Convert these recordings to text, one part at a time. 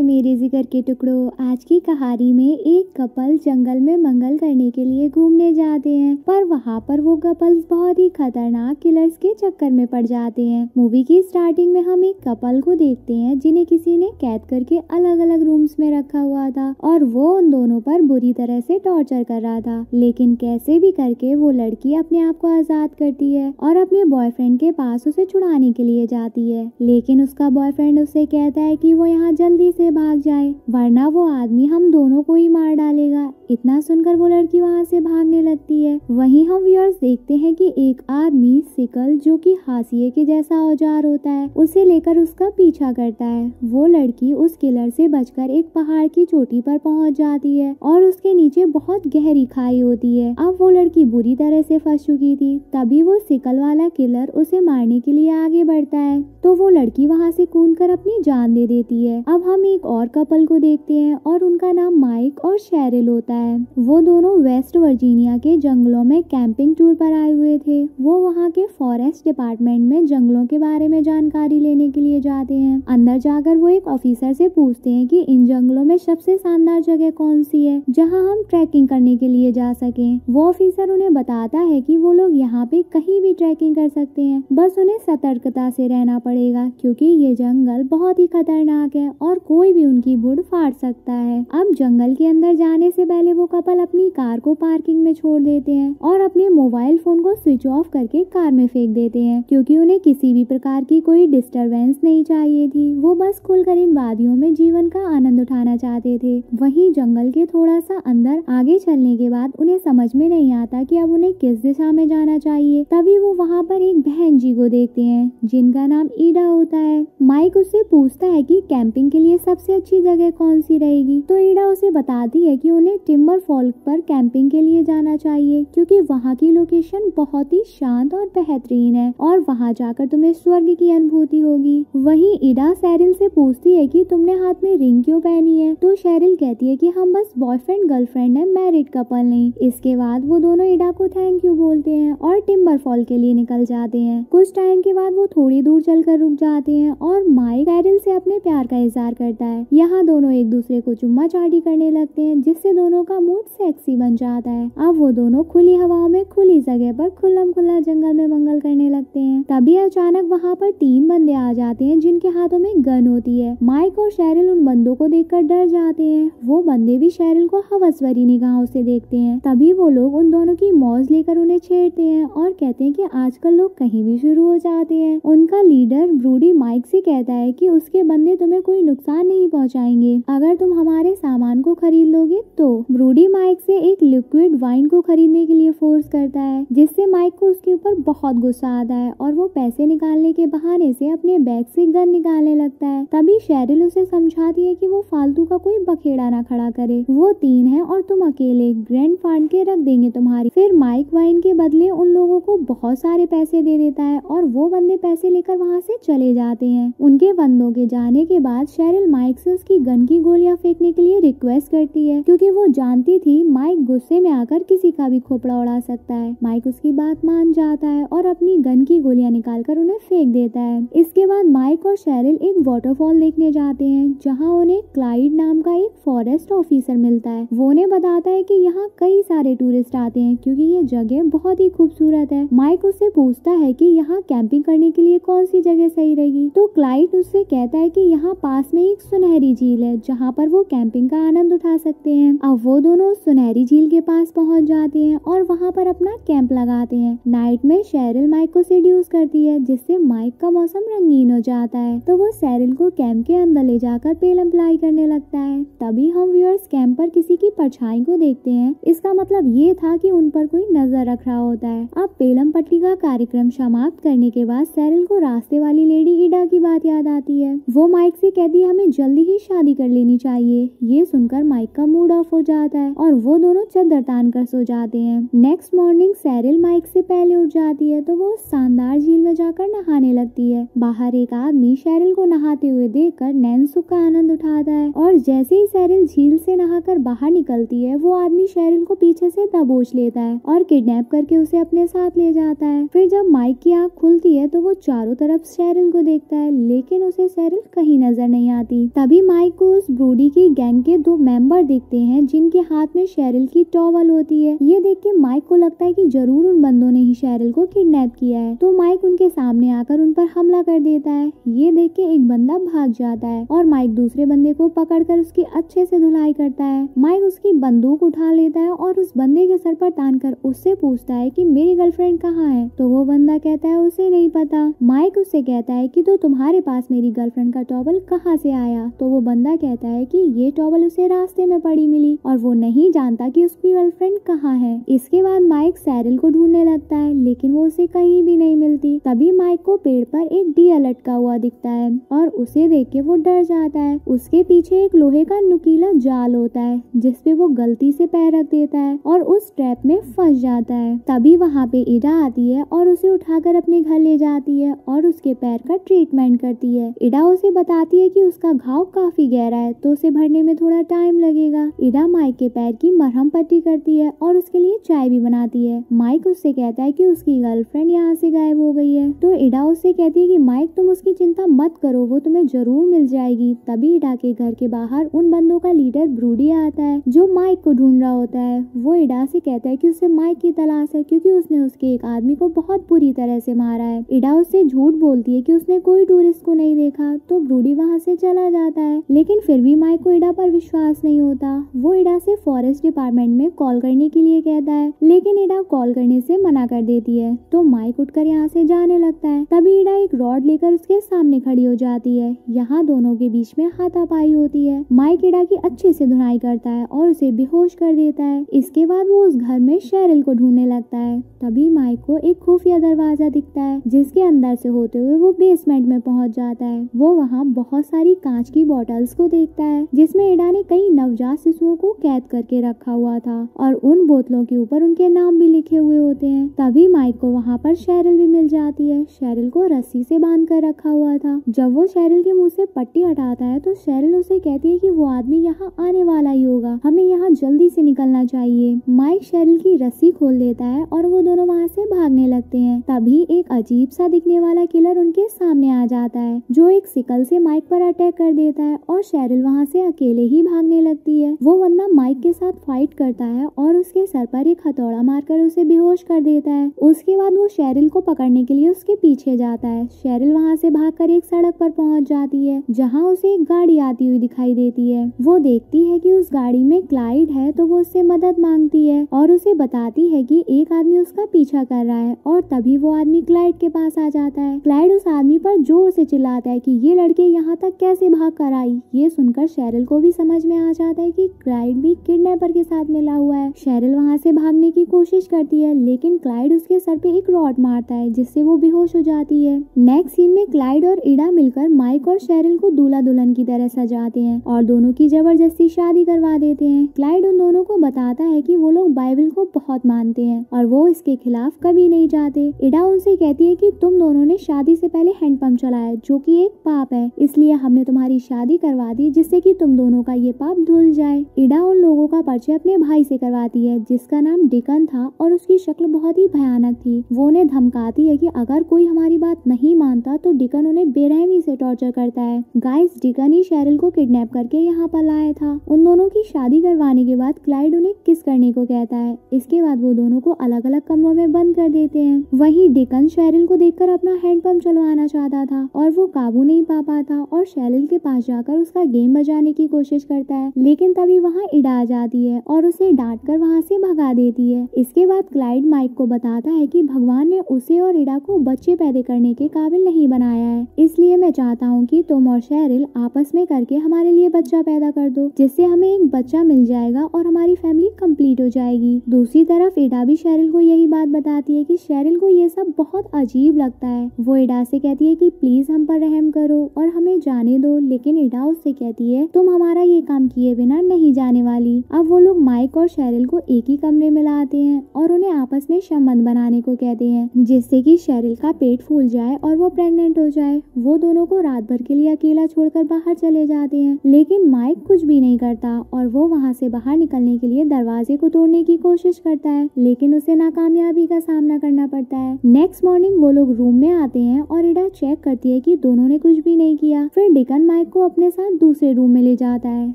हाय मेरे जिगर के टुकड़ों। आज की कहानी में एक कपल जंगल में मंगल करने के लिए घूमने जाते हैं, पर वहाँ पर वो कपल्स बहुत ही खतरनाक किलर्स के चक्कर में पड़ जाते हैं। मूवी की स्टार्टिंग में हम एक कपल को देखते हैं जिन्हें किसी ने कैद करके अलग अलग रूम्स में रखा हुआ था और वो उन दोनों पर बुरी तरह से टॉर्चर कर रहा था। लेकिन कैसे भी करके वो लड़की अपने आप को आजाद करती है और अपने बॉयफ्रेंड के पास उसे छुड़ाने के लिए जाती है। लेकिन उसका बॉयफ्रेंड उससे कहता है कि वो यहाँ जल्दी से भाग जाए, वरना वो आदमी हम दोनों को ही मार डालेगा। इतना सुनकर वो लड़की वहाँ से भागने लगती है। वहीं हम व्यूअर्स देखते हैं कि एक आदमी सिकल, जो कि हाशिए के जैसा औजार होता है, उसे लेकर उसका पीछा करता है। वो लड़की उस किलर से बचकर एक पहाड़ की चोटी पर पहुँच जाती है और उसके नीचे बहुत गहरी खाई होती है। अब वो लड़की बुरी तरह से फंस चुकी थी। तभी वो सिकल वाला किलर उसे मारने के लिए आगे बढ़ता है, तो वो लड़की वहाँ से कूदकर अपनी जान दे देती है। अब हम एक और कपल को देखते हैं और उनका नाम माइक और शेरिल होता है। वो दोनों वेस्ट वर्जीनिया के जंगलों में कैंपिंग टूर पर आए हुए थे। वो वहाँ के फॉरेस्ट डिपार्टमेंट में जंगलों के बारे में जानकारी लेने के लिए जाते हैं। अंदर जाकर वो एक ऑफिसर से पूछते हैं कि इन जंगलों में सबसे शानदार जगह कौन सी है जहाँ हम ट्रैकिंग करने के लिए जा सकें। वो ऑफिसर उन्हें बताता है कि वो लोग यहाँ पे कहीं भी ट्रैकिंग कर सकते हैं, बस उन्हें सतर्कता से रहना पड़ेगा क्योंकि ये जंगल बहुत ही खतरनाक है और कोई भी उनकी भुड़ फाड़ सकता है। अब जंगल के अंदर जाने से पहले वो कपल अपनी कार को पार्किंग में छोड़ देते हैं और अपने मोबाइल फोन को स्विच ऑफ करके कार में फेंक देते हैं क्योंकि उन्हें किसी भी प्रकार की कोई डिस्टरबेंस नहीं चाहिए थी। वो बस खुलकर इन वादियों में जीवन का आनंद उठाना चाहते थे। वहीं जंगल के थोड़ा सा अंदर आगे चलने के बाद उन्हें समझ में नहीं आता कि अब उन्हें किस दिशा में जाना चाहिए। तभी वो वहाँ पर एक बहन जी को देखते हैं जिनका नाम ईडा होता है। माइक उससे पूछता है कि कैंपिंग के लिए सबसे अच्छी जगह कौन सी रहेगी, तो ईडा उसे बताती है कि उन्हें टिम्बर फॉल पर कैंपिंग के लिए जाना चाहिए क्योंकि वहाँ की लोकेशन बहुत ही शांत और बेहतरीन है और वहाँ जाकर तुम्हें स्वर्ग की अनुभूति होगी। वहीं ईडा शेरिल से पूछती है कि तुमने हाथ में रिंग क्यों पहनी है, तो शेरिल कहती है कि हम बस बॉयफ्रेंड गर्लफ्रेंड है, मैरिड कपल नहीं। इसके बाद वो दोनों ईडा को थैंक यू बोलते हैं और टिम्बर फॉल के लिए निकल जाते हैं। कुछ टाइम के बाद वो थोड़ी दूर चलकर रुक जाते हैं और माइक शेरिल से अपने प्यार का इजहार करता है। यहाँ दोनों एक दूसरे को चुम्मा चाटी करने लगते हैं जिससे दोनों का मूड सेक्सी बन जाता है। अब वो दोनों खुली हवाओं में खुली जगह पर खुल्लम खुल्ला जंगल में मंगल करने लगते हैं। तभी अचानक वहाँ पर 3 बंदे आ जाते हैं जिनके हाथों में गन होती है। माइक और शेरिल उन बंदों को देखकर डर जाते हैं। वो बंदे भी शेरिल को हवस भरी निगाहों से देखते हैं। तभी वो लोग उन दोनों की मौज लेकर उन्हें छेड़ते हैं और कहते हैं कि आजकल लोग कहीं भी शुरू हो जाते हैं। उनका लीडर ब्रूडी माइक से कहता है कि उसके बंदे तुम्हें कोई नुकसान नहीं पहुंचाएंगे अगर तुम हमारे सामान को खरीद लोगे। तो ब्रूडी माइक से एक लिक्विड वाइन को खरीदने के लिए फोर्स करता है जिससे माइक को उसके ऊपर बहुत गुस्सा आता है और वो पैसे निकालने के बहाने से अपने बैग से गन निकालने लगता है। तभी शेरिल उसे समझाती है कि वो फालतू का कोई बखेड़ा ना खड़ा करे, वो 3 है और तुम अकेले, ग्रैंड फांड के रख देंगे तुम्हारी। फिर माइक वाइन के बदले उन लोगों को बहुत सारे पैसे दे देता है और वो बंदे पैसे लेकर वहाँ से चले जाते हैं। उनके बंदों के जाने के बाद शेरिल माइक से उसकी गन की गोलियां फेंकने के लिए रिक्वेस्ट करती है क्योंकि वो जानती थी माइक गुस्से में आकर किसी का भी खोपड़ा उड़ा सकता है। माइक उसकी बात मान जाता है और अपनी गन की गोलियां निकालकर उन्हें फेंक देता है। इसके बाद माइक और शेरिल एक वाटरफॉल देखने जाते हैं जहाँ उन्हें क्लाइड नाम का एक फॉरेस्ट ऑफिसर मिलता है। वो उन्हें बताता है कि यहाँ कई सारे टूरिस्ट आते हैं क्योंकि ये जगह बहुत ही खूबसूरत है। माइक उससे पूछता है कि यहाँ कैंपिंग करने के लिए कौन सी जगह सही रहेगी, तो क्लाइड उससे कहता है कि यहाँ पास में एक सुनहरी झील है जहाँ पर वो कैंपिंग का आनंद उठा सकते हैं। अब वो दोनों सुनहरी झील के पास पहुँच जाते हैं और वहाँ पर अपना कैंप लगाते हैं। नाइट में शेरिल माइक को सेड्यूस करती है जिससे माइक का मौसम रंगीन हो जाता है, तो वो शेरिल को कैंप के अंदर ले जाकर पेलम अप्लाई करने लगता है। तभी हम व्यूअर्स कैंप पर किसी की परछाई को देखते हैं। इसका मतलब ये था कि उन पर कोई नजर रख रहा होता है। अब पेलम पट्टी का कार्यक्रम समाप्त करने के बाद शेरिल को रास्ते वाली लेडी ईडा की बात याद आती है। वो माइक से कहती है हमें जल्दी ही शादी कर लेनी चाहिए। ये सुनकर माइक का मूड ऑफ हो जाता जाता है और वो दोनों चादर तान कर सो जाते हैं। नेक्स्ट मॉर्निंग सैरिल माइक से पहले उठ जाती है तो वो शानदार झील में जाकर नहाने लगती है। बाहर एक आदमी सैरिल को नहाते हुए देखकर नैन सुख का आनंद उठाता है और जैसे ही सैरिल झील से नहाकर बाहर निकलती है वो आदमी सैरिल को पीछे से दबोच लेता है और किडनैप करके उसे अपने साथ ले जाता है। फिर जब माइक की आंख खुलती है तो वो चारों तरफ सैरिल को देखता है लेकिन उसे सैरिल कहीं नजर नहीं आती। तभी माइक को उस ब्रूडी की गैंग के 2 मेंबर दिखते हैं जिनके हाथ में सैरिल की टॉवल होती है। ये देख के माइक को लगता है कि जरूर उन बंदों ने ही सैरिल को किडनैप किया है, तो माइक उनके सामने आकर उन पर हमला कर देता है। ये देख के एक बंदा भाग जाता है और माइक दूसरे बंदे को पकड़कर उसकी अच्छे से धुलाई करता है। माइक उसकी बंदूक उठा लेता है और उस बंदे के सर पर तानकर उससे पूछता है कि मेरी गर्लफ्रेंड कहाँ है। तो वो बंदा कहता है उसे नहीं पता। माइक उससे कहता है कि तो तुम्हारे पास मेरी गर्लफ्रेंड का टॉवल कहाँ से आया। तो वो बंदा कहता है कि ये टॉवल उसे रास्ते में पड़ी मिली और वो नहीं जानता कि उसकी गर्लफ्रेंड कहाँ है। इसके बाद माइक सैरिल को ढूंढने लगता है लेकिन वो उसे कहीं भी नहीं मिलती। तभी माइक को पेड़ पर एक डियर लटका हुआ दिखता है और उसे देख के वो डर जाता है। उसके पीछे एक लोहे का नुकीला जाल होता है जिसपे वो गलती से पैर रख देता है और उस ट्रैप में फंस जाता है। तभी वहाँ पे इडा आती है और उसे उठाकर अपने घर ले जाती है और उसके पैर का ट्रीटमेंट करती है। इडा उसे बताती है कि उसका घाव काफी गहरा है तो उसे भरने में थोड़ा टाइम लगेगा। इडा माइक के पैर की मरहम पट्टी करती है और उसके लिए चाय भी बनाती है। माइक उससे कहता है कि उसकी गर्लफ्रेंड यहाँ से गायब हो गई है। तो इडा उससे कहती है कि माइक तुम उसकी चिंता मत करो, वो तुम्हें जरूर मिल जाएगी। तभी इडा के घर के बाहर उन बंदों का लीडर ब्रूडी आता है जो माइक को ढूंढ रहा होता है। वो इडा से कहता है कि उसे माइक की तलाश है क्योंकि उसने उसके एक आदमी को बहुत बुरी तरह से मारा है। इडा उससे झूठ बोलती है कि उसने कोई टूरिस्ट को नहीं देखा। तो ब्रूडी वहाँ से चला जाता है लेकिन फिर भी माइक को इडा पर विश्वास नहीं होता। वो इडा से फॉरेस्ट डिपार्टमेंट में कॉल करने के लिए कहता है लेकिन इडा कॉल करने से मना कर देती है। तो माइक उठकर यहाँ से जाने लगता है। तभी इडा एक रॉड लेकर उसके सामने खड़ी हो जाती है। यहाँ दोनों के बीच में हाथापाई होती है। माइक इडा की अच्छे से धुनाई करता है और उसे बेहोश कर देता है। इसके बाद वो उस घर में सैरिल को ढूंढने लगता है। तभी माइक को एक खुफिया दरवाजा दिखता है जिसके अंदर से होते हुए वो बेसमेंट में पहुंच जाता है। वो वहाँ बहुत सारी कांच की बोतल्स को देखता है जिसमें इडा ने कई नवजात शिशुओं को कैद करके रखा हुआ था और उन बोतलों के ऊपर उनके नाम भी लिखे हुए होते हैं। तभी माइक को वहाँ पर सैरिल भी मिल जाती है। सैरिल को रस्सी से बांध कर रखा हुआ था। जब वो सैरिल के मुंह से पट्टी हटाता है तो सैरिल उसे कहती है कि वो आदमी यहाँ आने वाला ही होगा, हमें यहाँ जल्दी से निकलना चाहिए। माइक सैरिल की रस्सी खोल देता है और वो दोनों वहाँ से भागने लगते हैं। तभी एक अजीब सा दिखने वाला किलर उनके सामने आ जाता है जो एक सिकल से माइक पर अटैक कर देता है और सैरिल वहाँ से अकेले ही भागने लगती है। वो बंदा माइक के साथ फाइट करता है और उसके सर पर एक हथौड़ा मारकर उसे बेहोश कर देता है। उसके बाद वो सैरिल को पकड़ने के लिए उसके पीछे जाता है। सैरिल वहाँ से भागकर एक सड़क पर पहुँच जाती है जहाँ उसे एक गाड़ी आती हुई दिखाई देती है। वो देखती है कि उस गाड़ी में क्लाइड है तो वो उससे मदद मांगती है और उसे बताती है कि एक आदमी उसका पीछा कर रहा है और तभी वो आदमी क्लाइड के पास आ जाता है। क्लाइड उस आदमी पर जोर से चिल्लाता है कि ये लड़के यहाँ तक कैसे भाग कर आई। ये सुनकर सैरिल को भी समझ में आ जाता है कि क्लाइड भी किडनैपर के साथ मिला हुआ है। सैरिल वहाँ से भागने की कोशिश करती है लेकिन क्लाइड उसके सर पे एक रॉड मारता है जिससे वो बेहोश हो जाती है। नेक्स्ट सीन में क्लाइड और इडा मिलकर माइक और सैरिल को दूल्हा दुल्हन की तरह सजाते हैं और दोनों की जबरदस्ती शादी करवा देते हैं। क्लाइड उन दोनों को बताता है कि वो लोग बाइबल को बहुत मानते हैं और वो इसके खिलाफ कभी नहीं जाते। इडा उनसे कहती है कि तुम दोनों ने शादी से पहले हैंडपंप चलाया जो कि एक पाप है, इसलिए हमने तुम्हारी शादी करवा दी जिससे कि तुम दोनों का ये पाप धुल जाए। इडा उन लोगों का परिचय अपने भाई से करवाती है जिसका नाम डिकन था और उसकी शक्ल बहुत ही भयानक थी। वो उन्हें धमकाती है कि अगर कोई हमारी बात नहीं मानता तो डिकन उन्हें बेरहमी से टॉर्चर करता है। गाइस, डिकन ही सैरिल को किडनैप करके यहाँ पर लाया था। उन दोनों की शादी करवाने के बाद क्लाइड उन्हें किस करने को कहता है। इसके बाद वो दोनों को अलग अलग कमरों में बंद कर देते हैं। वहीं डिकन सैरिल को देखकर अपना हैंडपंप चलवाना चाहता था और वो काबू नहीं पा पाता और सैरिल के पास जाकर उसका गेम बजाने की कोशिश करता है लेकिन तभी वहाँ इडा आ जाती है और उसे डांट कर वहाँ से भगा देती है। इसके बाद क्लाइड माइक को बताता है कि भगवान ने उसे और इडा को बच्चे पैदा करने के काबिल नहीं बनाया है, इसलिए मैं चाहता हूँ कि तुम और सैरिल आपस में करके हमारे लिए बच्चा पैदा कर दो जिससे हमें एक बच्चा मिल जाएगा और हमारी फैमिली कंप्लीट हो जाएगी। दूसरी तरफ इडा भी सैरिल को यही बात बताती है कि सैरिल को ये सब बहुत अजीब लगता है। वो इडा से कहती है कि प्लीज हम पर रहम करो और हमें जाने दो, लेकिन इडा उससे कहती है तुम हमारा ये काम किए बिना नहीं जाने वाली। अब वो लोग माइक और शेरिल को एक ही कमरे में लाते हैं और उन्हें आपस में संबंध बनाने को कहते हैं, जिससे कि शेरिल का पेट फूल जाए और वो प्रेग्नेंट हो जाए। वो दोनों को रात भर के लिए अकेला छोड़कर बाहर चले जाते हैं, लेकिन माइक कुछ भी नहीं करता और वो वहाँ से बाहर निकलने के लिए दरवाजे को तोड़ने की कोशिश करता है, लेकिन उसे नाकामयाबी का सामना करना पड़ता है। नेक्स्ट मॉर्निंग वो लोग रूम में आते हैं और इडा चेक करती है कि दोनों ने कुछ भी नहीं किया। फिर डिकन माइक को अपने साथ दूसरे रूम में ले जाता है।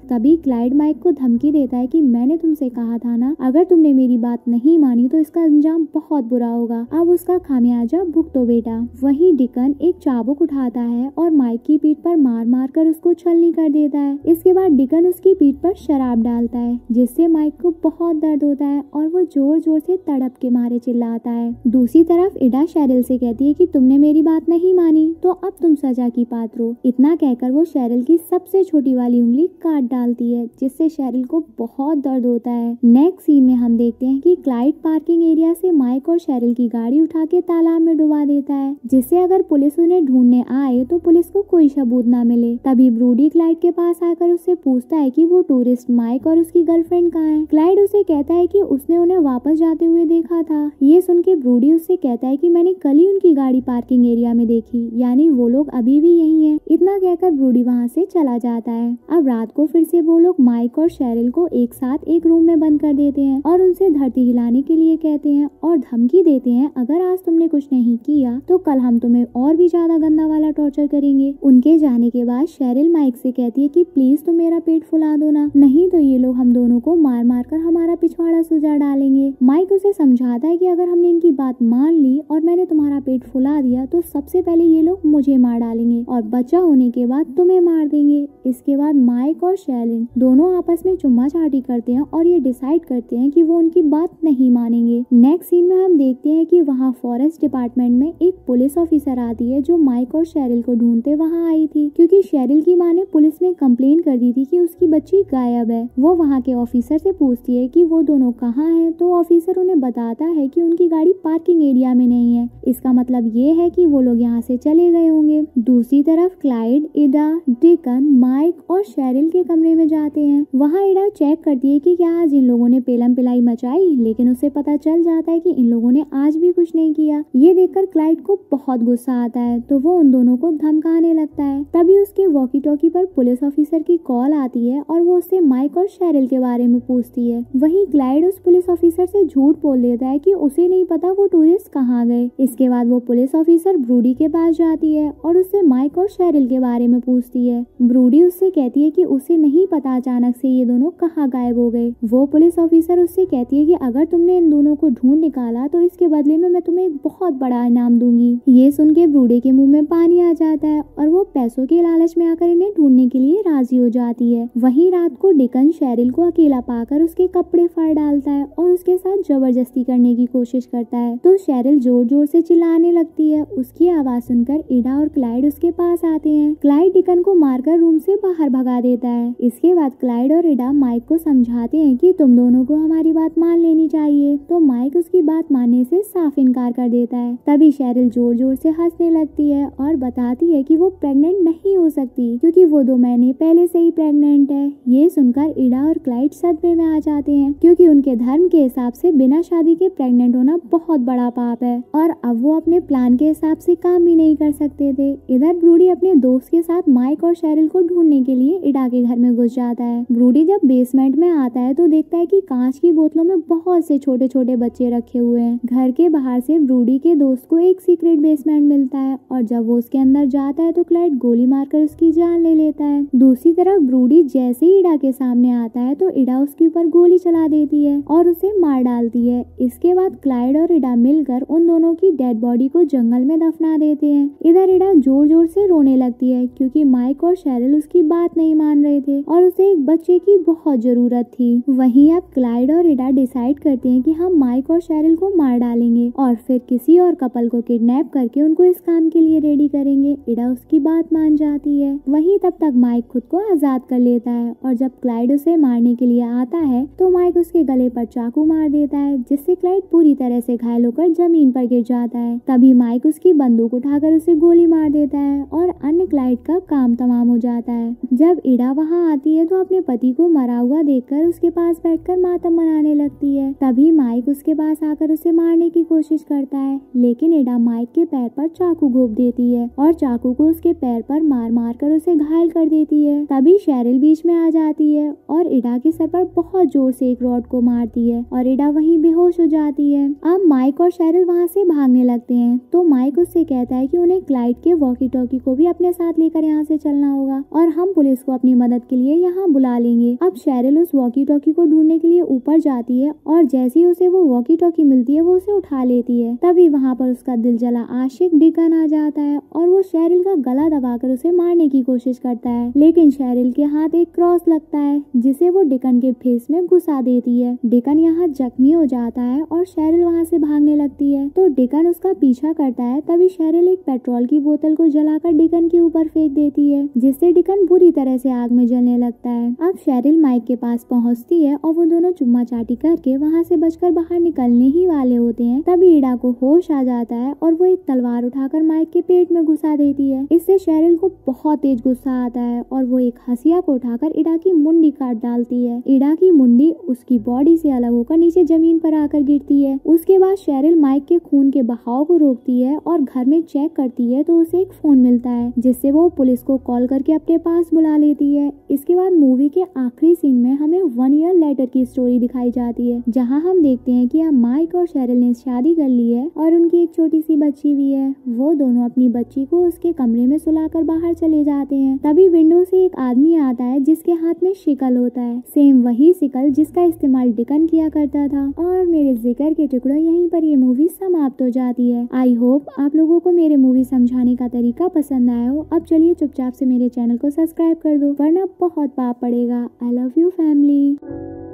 तभी क्लाइड माइक को धमकी देता है कि मैंने तुमसे कहा था ना, अगर तुमने मेरी बात नहीं मानी तो इसका अंजाम बहुत बुरा होगा। अब उसका खामियाजा भुगतो बेटा। वहीं डिकन एक चाबुक उठाता है और माइक की पीठ पर मार मार कर उसको छलनी कर देता है। इसके बाद डिकन उसकी पीठ पर शराब डालता है, जिससे माइक को बहुत दर्द होता है और वो जोर जोर से तड़प के मारे चिल्लाता है। दूसरी तरफ इडा शेरिल से कहती है कि तुमने मेरी बात नहीं मानी तो अब तुम सजा की पात्र हो। इतना कहकर वो शेरिल की सबसे छोटी वाली उंगली काट डालती है, जिससे शेरिल को बहुत दर्द होता है। नेक्स्ट सीन में हम देखते हैं कि क्लाइड पार्किंग एरिया से माइक और शेरिल की गाड़ी उठा के तालाब में डुबा देता है, जिससे अगर पुलिस उन्हें ढूंढने आए तो पुलिस को कोई सबूत ना मिले। तभी ब्रूडी क्लाइड के पास आकर उससे पूछता है कि वो टूरिस्ट माइक और उसकी गर्लफ्रेंड कहाँ है। क्लाइड उसे कहता है कि उसने उन्हें वापस जाते हुए देखा था। ये सुन के ब्रूडी उससे कहता है कि मैंने कल ही उनकी गाड़ी पार्किंग एरिया में देखी, यानी वो लोग अभी भी यही हैं। इतना कहकर ब्रूडी वहाँ से चला जाता है। अब रात को फिर से वो लोग माइक और शेरिल को एक साथ एक रूम में बंद कर देते हैं और उनसे धरती हिलाने के लिए कहते हैं और धमकी देते हैं, अगर आज तुमने कुछ नहीं किया तो कल हम तुम्हें और भी ज्यादा गंदा वाला टॉर्चर करेंगे। उनके जाने के बाद शेरिल माइक से कहती है कि प्लीज तुम मेरा पेट फुला दो ना, नहीं तो ये लोग हम दोनों को मार मार कर हमारा पिछवाड़ा सुजा डालेंगे। माइक उसे समझाता है कि अगर हमने इनकी बात मान ली और मैंने तुम्हारा पेट फुला दिया तो सबसे पहले ये लोग मुझे मार डालेंगे और बच्चा होने के बाद तुम्हें मार देंगे। इसके बाद माइक और शेरिल दोनों आपस में चुम्मा चाटी करते हैं और ये डिसाइड करते हैं कि वो उनकी बात नहीं मानेंगे। नेक्स्ट सीन में हम देखते हैं कि वहाँ फॉरेस्ट डिपार्टमेंट में एक पुलिस ऑफिसर आती है जो माइक और शेरिल को ढूंढते वहाँ आई थी, क्योंकि शेरिल की माँ ने पुलिस में कंप्लेन कर दी थी कि उसकी बच्ची गायब है। वो वहाँ के ऑफिसर से पूछती है कि वो दोनों कहाँ हैं, तो ऑफिसर उन्हें बताता है कि उनकी गाड़ी पार्किंग एरिया में नहीं है। इसका मतलब ये है कि वो लोग यहाँ से चले गए होंगे। दूसरी तरफ क्लाइड, इडा, डिकन, माइक और शेरिल के कमरे में जाते हैं। वहाँ इडा चेक करती है कि क्या आज इन लोगों ने पेलम पिलाई मचाई, लेकिन उसे पता चल जाता है कि इन लोगों ने आज भी कुछ नहीं किया। ये देखकर क्लाइड को बहुत गुस्सा आता है तो वो उन दोनों को धमकाने लगता है। तभी उसके वॉकी टॉकी पर पुलिस ऑफिसर की कॉल आती है और वो उससे माइक और शेरिल के बारे में पूछती है। वहीं क्लाइड उस पुलिस ऑफिसर से झूठ बोल देता है कि उसे नहीं पता वो टूरिस्ट कहाँ गए। इसके बाद वो पुलिस ऑफिसर ब्रूडी के पास जाती है और उससे माइक और शेरिल के बारे में पूछती है। ब्रूडी उससे कहती है कि उसे नहीं पता अचानक से ये दोनों कहाँ गायब हो गए। वो पुलिस ऑफिसर उससे कहती है कि अगर तुमने इन दोनों को ढूंढ निकाला तो इसके बदले में मैं तुम्हें एक बहुत बड़ा इनाम दूंगी। ये सुन के ब्रूडी के मुंह में पानी आ जाता है और वो पैसों के लालच में आकर इन्हें ढूंढने के लिए राजी हो जाती है। वहीं रात को डिकन शेरिल को अकेला पाकर उसके कपड़े फाड़ डालता है और उसके साथ जबरदस्ती करने की कोशिश करता है, तो शेरिल जोर जोर से चिल्लाने लगती है। उसकी आवाज सुनकर इडा और क्लाइड उसके पास आते हैं। क्लाइड डिकन को मारकर रूम से बाहर भगा देता है। इसके बाद क्लाइड और इडा माइक को समझाते हैं कि तुम दोनों को हमारी बात मान लेनी चाहिए, तो माइक उसकी बात मानने से साफ इनकार कर देता है। तभी शेरिल जोर जोर से हंसने लगती है और बताती है कि वो प्रेग्नेंट नहीं हो सकती क्योंकि वो 2 महीने पहले से ही प्रेग्नेंट है। ये सुनकर इडा और क्लाइड सदमे में आ जाते हैं, क्योंकि उनके धर्म के हिसाब से बिना शादी के प्रेग्नेंट होना बहुत बड़ा पाप है और अब वो अपने प्लान के हिसाब से काम भी नहीं कर सकते थे। इधर ब्रूडी अपने दोस्त के साथ माइक और शेरिल को ढूंढने के लिए इडा के घर में घुस जाता है। ब्रूडी जब बेसमेंट में आता है तो देखता है कि कांच की बोतलों में बहुत से छोटे छोटे बच्चे रखे हुए हैं। घर के बाहर से ब्रूडी के दोस्त को एक सीक्रेट बेसमेंट मिलता है और जब वो उसके अंदर जाता है तो क्लाइड गोली मारकर उसकी जान ले लेता है। दूसरी तरफ ब्रूडी जैसे ही इडा के सामने आता है तो इडा उसके ऊपर गोली चला देती है और उसे मार डालती है। इसके बाद क्लाइड और इडा मिलकर उन दोनों की डेड बॉडी को जंगल में दफना देते हैं। इधर इडा जोर जोर से रोने लगती है क्योंकि माइक और शेरिल उसकी बात नहीं मान रहे थे और उसे एक बच्चे की बहुत जरूरत थी। वहीं अब क्लाइड और इडा डिसाइड करते हैं कि हम माइक और शेरिल को मार डालेंगे और फिर किसी और कपल को किडनैप करके उनको इस काम के लिए रेडी करेंगे। इडा उसकी बात मान जाती है। वहीं तब तक माइक खुद को आजाद कर लेता है और जब क्लाइड उसे मारने के लिए आता है तो माइक उसके गले पर चाकू मार देता है, जिससे क्लाइड पूरी तरह से घायल होकर जमीन पर गिर जाता है। तभी माइक उसकी बंदूक उठाकर उसे गोली मार देता है और अन्य क्लाइड का काम तमाम हो जाता है। जब इडा वहाँ आती है तो अपने पति को मरा हुआ देखकर उसके पास बैठकर मातम मनाने लगती है। तभी माइक उसके पास आकर उसे मारने की कोशिश करता है, लेकिन एडा माइक के पैर पर चाकू घोंप देती है और चाकू को उसके पैर पर मार मार कर उसे घायल कर देती है। तभी शेरिल बीच में आ जाती है और एडा के सर पर बहुत जोर से एक रॉड को मारती है और एडा वहीं बेहोश हो जाती है। अब माइक और शेरिल वहाँ से भागने लगते हैं तो माइक उससे कहता है कि उन्हें क्लाइड के वॉकी टॉकी को भी अपने साथ लेकर यहाँ से चलना होगा और हम पुलिस को अपनी मदद के लिए यहाँ बुला लेंगे। अब शेरिल उस वॉकी टॉकी को ढूंढने के लिए ऊपर जाती है और जैसे ही उसे वो वॉकी टॉकी मिलती है वो उसे उठा लेती है। तभी वहाँ पर उसका दिल जला आशिक डिकन आ जाता है और वो शेरिल का गला दबाकर उसे मारने की कोशिश करता है, लेकिन शेरिल के हाथ एक क्रॉस लगता है जिसे वो डिकन के फेस में घुसा देती है। डिकन यहाँ जख्मी हो जाता है और शेरिल वहाँ से भागने लगती है तो डिकन उसका पीछा करता है। तभी शेरिल एक पेट्रोल की बोतल को जलाकर डिकन के ऊपर फेंक देती है जिससे डिकन बुरी तरह से आग में जलने लगता है। अब शेरिल माइक के पास पहुँचती है और वो दोनों चुम्मा चाटी करके वहाँ से बचकर बाहर निकलने ही वाले होते हैं। तभी एडा को होश आ जाता है और वो एक तलवार उठाकर माइक के पेट में घुसा देती है। इससे शेरिल को बहुत तेज गुस्सा आता है और वो एक हसिया को उठाकर एडा की मुंडी काट डालती है। एडा की मुंडी उसकी बॉडी से अलग होकर नीचे जमीन पर आकर गिरती है। उसके बाद शेरिल माइक के खून के बहाव को रोकती है और घर में चेक करती है तो उसे एक फोन मिलता है जिससे वो पुलिस को कॉल करके अपने पास बुला लेती है। इसके बाद मूवी के आखिरी सीन में हमें 1 ईयर लेटर की स्टोरी दिखाई जाती है जहाँ हम देखते हैं कि अब माइक और शेरिल ने शादी कर ली है और उनकी एक छोटी सी बच्ची भी है। वो दोनों अपनी बच्ची को उसके कमरे में सुलाकर बाहर चले जाते हैं। तभी विंडो से एक आदमी आता है जिसके हाथ में शिकल होता है, सेम वही शिकल जिसका इस्तेमाल डिकन किया करता था। और मेरे जिक्र के टुकड़ों यहीं पर ये मूवी समाप्त हो जाती है। आई होप आप लोगों को मेरे मूवी समझाने का तरीका पसंद आया हो। अब चलिए चुपचाप से मेरे चैनल को सब्सक्राइब कर दो वरना बहुत पाप पड़ेगा। I love you family.